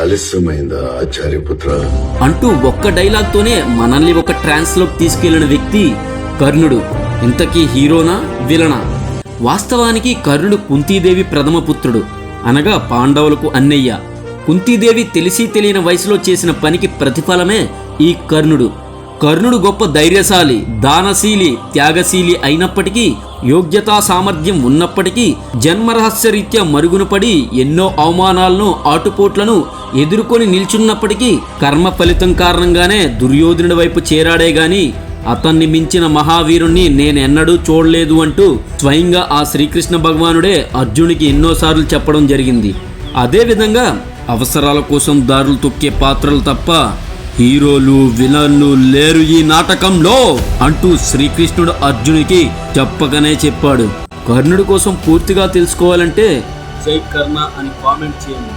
ఆలస్యమైందా ఆచార్యపుత్ర అంటూ ఒక్క డైలాగ్ తోనే మనల్ని ఒక ట్రాన్స్ లోకి తీసుకెళ్లిన వ్యక్తి కర్ణుడు. ఇంతకీ హీరోనా విలనా? వాస్తవానికి కర్ణుడు కుంతీదేవి ప్రథమ పుత్రుడు, అనగా పాండవులకు అన్నయ్య. కుంతీదేవి తెలిసి తెలియని వయసులో చేసిన పనికి ప్రతిఫలమే ఈ కర్ణుడు. కర్ణుడు గొప్ప ధైర్యశాలి, దానశీలి, త్యాగశీలి అయినప్పటికీ, యోగ్యతా సామర్థ్యం ఉన్నప్పటికీ జన్మరహస్యరీత్యా మరుగున పడి ఎన్నో అవమానాలను, ఆటుపోట్లను ఎదుర్కొని నిల్చున్నప్పటికీ కర్మ ఫలితం కారణంగానే దుర్యోధనుడి వైపు చేరాడే గాని అతన్ని మించిన మహావీరుణ్ణి నేనెన్నడూ చూడలేదు అంటూ స్వయంగా ఆ శ్రీకృష్ణ భగవానుడే అర్జునుడికి ఎన్నోసార్లు చెప్పడం జరిగింది. అదేవిధంగా అవసరాల కోసం దారులు తొక్కే పాత్రలు తప్ప హీరోలు, విలన్లు లేరు ఈ నాటకంలో అంటూ శ్రీకృష్ణుడు అర్జునుడికి చెప్పగానే చెప్పాడు. కర్ణుడి కోసం పూర్తిగా తెలుసుకోవాలంటే జై కర్ణ అని కామెంట్ చేయండి.